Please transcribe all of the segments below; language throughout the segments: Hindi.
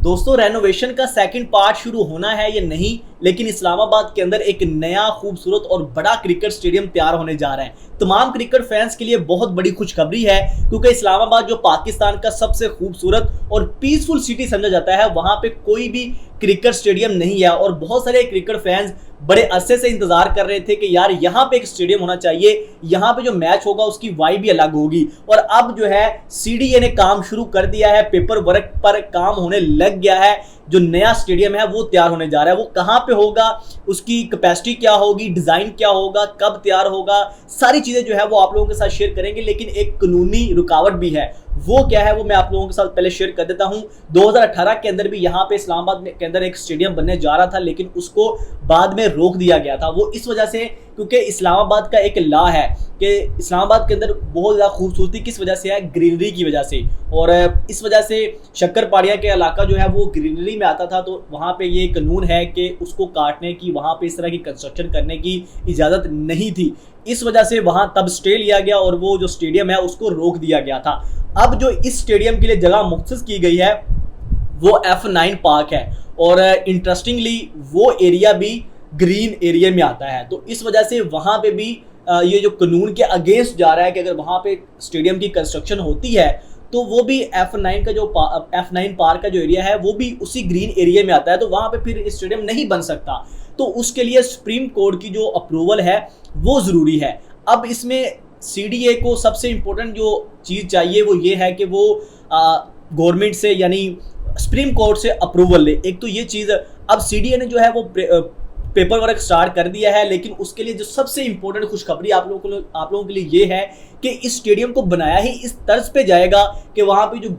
दोस्तों रेनोवेशन का सेकंड पार्ट शुरू होना है या नहीं, लेकिन इस्लामाबाद के अंदर एक नया खूबसूरत और बड़ा क्रिकेट स्टेडियम तैयार होने जा रहा है। तमाम क्रिकेट फैंस के लिए बहुत बड़ी खुशखबरी है, क्योंकि इस्लामाबाद जो पाकिस्तान का सबसे खूबसूरत और पीसफुल सिटी समझा जाता है, वहां पे कोई भी क्रिकेट स्टेडियम नहीं है। और बहुत सारे क्रिकेट फैंस बड़े अरसे से इंतजार कर रहे थे कि यार यहाँ पे एक स्टेडियम होना चाहिए, यहाँ पे जो मैच होगा उसकी वाइब भी अलग होगी। और अब जो है सीडीए ने काम शुरू कर दिया है, पेपर वर्क पर काम होने लग गया है। जो नया स्टेडियम है वो तैयार होने जा रहा है। वो कहाँ पे होगा, उसकी कैपेसिटी क्या होगी, डिजाइन क्या होगा, कब तैयार होगा, सारी चीजें जो है वो आप लोगों के साथ शेयर करेंगे। लेकिन एक कानूनी रुकावट भी है, वो क्या है वो मैं आप लोगों के साथ पहले शेयर कर देता हूं। 2018 के अंदर भी यहाँ पे इस्लामाबाद के अंदर एक स्टेडियम बनने जा रहा था, लेकिन उसको बाद में रोक दिया गया था। वो इस वजह से क्योंकि इस्लामाबाद का एक लॉ है कि इस्लामाबाद के अंदर बहुत ज़्यादा खूबसूरती किस वजह से है, ग्रीनरी की वजह से। और इस वजह से शक्करपाड़िया के इलाका जो है वो ग्रीनरी में आता था, तो वहाँ पे ये कानून है कि उसको काटने की, वहाँ पे इस तरह की कंस्ट्रक्शन करने की इजाज़त नहीं थी। इस वजह से वहाँ तब स्टे लिया गया और वो जो स्टेडियम है उसको रोक दिया गया था। अब जो इस स्टेडियम के लिए जगह मुख्तस की गई है वो F9 पार्क है, और इंटरेस्टिंगली वो एरिया भी ग्रीन एरिया में आता है। तो इस वजह से वहाँ पे भी ये जो कानून के अगेंस्ट जा रहा है कि अगर वहाँ पे स्टेडियम की कंस्ट्रक्शन होती है तो वो भी F9 का जो F9 पार्क का जो एरिया है वो भी उसी ग्रीन एरिया में आता है, तो वहाँ पे फिर स्टेडियम नहीं बन सकता। तो उसके लिए सुप्रीम कोर्ट की जो अप्रूवल है वो ज़रूरी है। अब इसमें सीडीए को सबसे इम्पोर्टेंट जो चीज़ चाहिए वो ये है कि वो गवर्नमेंट से यानी सुप्रीम कोर्ट से अप्रूवल ले। एक तो ये चीज़ अब सीडीए ने जो है वो पेपर वर्क स्टार्ट कर दिया है, लेकिन उसके लिए जो सबसे इंपॉर्टेंट खुशखबरी आप लोगों के लिए ये है कि इस स्टेडियम को बनाया ही इस तर्ज पे जाएगा कि वहाँ पे जो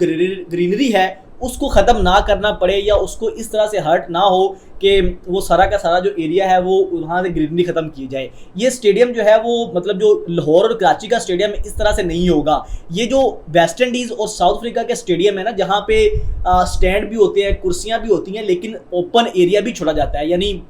ग्रीनरी है उसको ख़त्म ना करना पड़े, या उसको इस तरह से हर्ट ना हो कि वो सारा का सारा जो एरिया है वो वहाँ से ग्रीनरी ख़त्म की जाए। ये स्टेडियम जो है वो मतलब जो लाहौर और कराची का स्टेडियम इस तरह से नहीं होगा। ये जो वेस्ट इंडीज़ और साउथ अफ्रीका के स्टेडियम है ना, जहाँ पे स्टैंड भी होते हैं, कुर्सियाँ भी होती हैं, लेकिन ओपन एरिया भी छोड़ा जाता है, यानी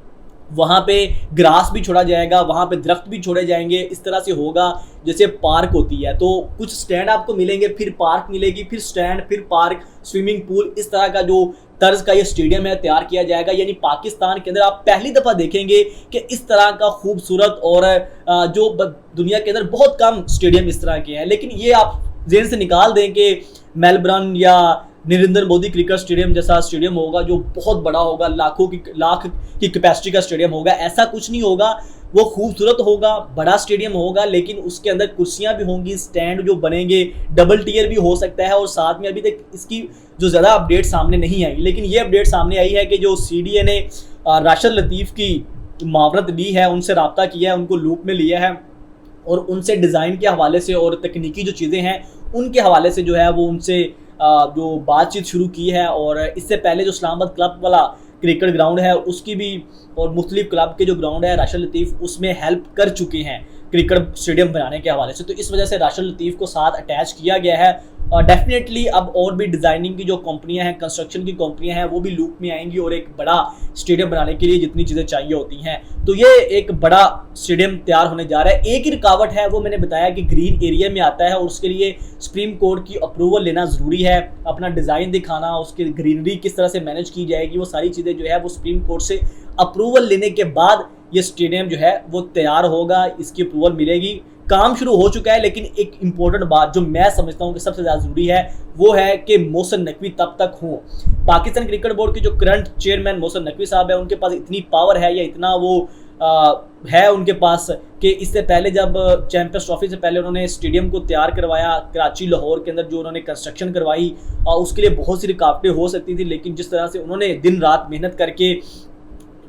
वहाँ पे ग्रास भी छोड़ा जाएगा, वहाँ पे दरख्त भी छोड़े जाएंगे। इस तरह से होगा जैसे पार्क होती है, तो कुछ स्टैंड आपको मिलेंगे, फिर पार्क मिलेगी, फिर स्टैंड, फिर पार्क, स्विमिंग पूल, इस तरह का जो तर्ज का ये स्टेडियम है तैयार किया जाएगा। यानी पाकिस्तान के अंदर आप पहली दफ़ा देखेंगे कि इस तरह का खूबसूरत और जो दुनिया के अंदर बहुत कम स्टेडियम इस तरह के हैं। लेकिन ये आप जेहन से निकाल दें कि मेलबर्न या नरेंद्र मोदी क्रिकेट स्टेडियम जैसा स्टेडियम होगा जो बहुत बड़ा होगा, लाख की कैपेसिटी का स्टेडियम होगा, ऐसा कुछ नहीं होगा। वो खूबसूरत होगा, बड़ा स्टेडियम होगा, लेकिन उसके अंदर कुर्सियां भी होंगी, स्टैंड जो बनेंगे, डबल टियर भी हो सकता है। और साथ में अभी तक इसकी जो ज़्यादा अपडेट सामने नहीं आई, लेकिन ये अपडेट सामने आई है कि जो सीडीए ने राशिद लतीफ़ की मावरत ली है, उनसे रब्ता किया है, उनको लूप में लिया है, और उनसे डिज़ाइन के हवाले से और तकनीकी जो चीज़ें हैं उनके हवाले से जो है वो उनसे जो बातचीत शुरू की है। और इससे पहले जो इस्लामाबाद क्लब वाला क्रिकेट ग्राउंड है उसकी भी, और मुख्तलिफ क्लब के जो ग्राउंड है राशिद लतीफ़ उसमें हेल्प कर चुके हैं क्रिकेट स्टेडियम बनाने के हवाले से। तो इस वजह से राशिद लतीफ़ को साथ अटैच किया गया है। डेफिनेटली अब और भी डिज़ाइनिंग की जो कंपनियां हैं, कंस्ट्रक्शन की कंपनियां हैं, वो भी लूप में आएंगी और एक बड़ा स्टेडियम बनाने के लिए जितनी चीज़ें चाहिए होती हैं, तो ये एक बड़ा स्टेडियम तैयार होने जा रहा है। एक ही रुकावट है, वो मैंने बताया कि ग्रीन एरिया में आता है, और उसके लिए सुप्रीम कोर्ट की अप्रूवल लेना ज़रूरी है, अपना डिज़ाइन दिखाना, उसकी ग्रीनरी किस तरह से मैनेज की जाएगी, वो सारी चीज़ें जो है वो सुप्रीम कोर्ट से अप्रूवल लेने के बाद ये स्टेडियम जो है वो तैयार होगा, इसकी अप्रूवल मिलेगी। काम शुरू हो चुका है, लेकिन एक इंपॉर्टेंट बात जो मैं समझता हूँ कि सबसे ज़्यादा ज़रूरी है वो है कि मोहसिन नकवी तब तक हो। पाकिस्तान क्रिकेट बोर्ड के जो करंट चेयरमैन मोहसिन नकवी साहब है, उनके पास इतनी पावर है या इतना वो है उनके पास कि इससे पहले जब चैंपियंस ट्रॉफी से पहले उन्होंने स्टेडियम को तैयार करवाया कराची लाहौर के अंदर, जो उन्होंने कंस्ट्रक्शन करवाई, उसके लिए बहुत सी रुकावटें हो सकती थी, लेकिन जिस तरह से उन्होंने दिन रात मेहनत करके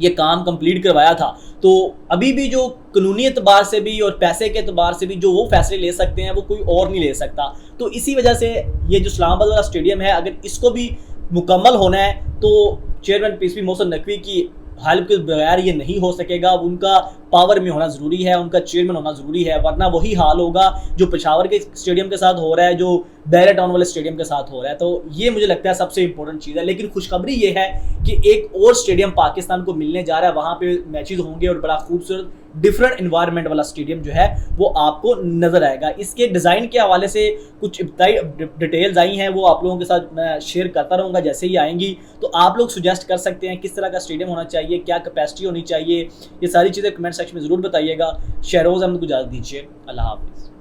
ये काम कंप्लीट करवाया था, तो अभी भी जो कानूनी एतबार से भी और पैसे के एतबार से भी जो वो फैसले ले सकते हैं वो कोई और नहीं ले सकता। तो इसी वजह से ये जो इस्लामाबाद वाला स्टेडियम है, अगर इसको भी मुकम्मल होना है तो चेयरमैन पीसीबी मोहसिन नकवी की हेल्प के बगैर ये नहीं हो सकेगा। उनका पावर में होना ज़रूरी है, उनका चेयरमैन होना ज़रूरी है, वरना वही हाल होगा जो पेशावर के स्टेडियम के साथ हो रहा है, जो बैरा टाउन वाले स्टेडियम के साथ हो रहा है। तो ये मुझे लगता है सबसे इंपॉर्टेंट चीज़ है। लेकिन खुशखबरी ये है कि एक और स्टेडियम पाकिस्तान को मिलने जा रहा है, वहाँ पे मैचेस होंगे और बड़ा खूबसूरत डिफरेंट इन्वायरमेंट वाला स्टेडियम जो है वो आपको नजर आएगा। इसके डिज़ाइन के हवाले से कुछ डिटेल्स आई हैं, वो आप लोगों के साथ मैं शेयर करता रहूँगा जैसे ही आएंगी। तो आप लोग सुजेस्ट कर सकते हैं किस तरह का स्टेडियम होना चाहिए, क्या कैपेसिटी होनी चाहिए, ये सारी चीज़ें कमेंट सेक्शन में ज़रूर बताइएगा। शहरोज़ अहमद को इजाज़त दीजिए। अल्लाह हाफिज़।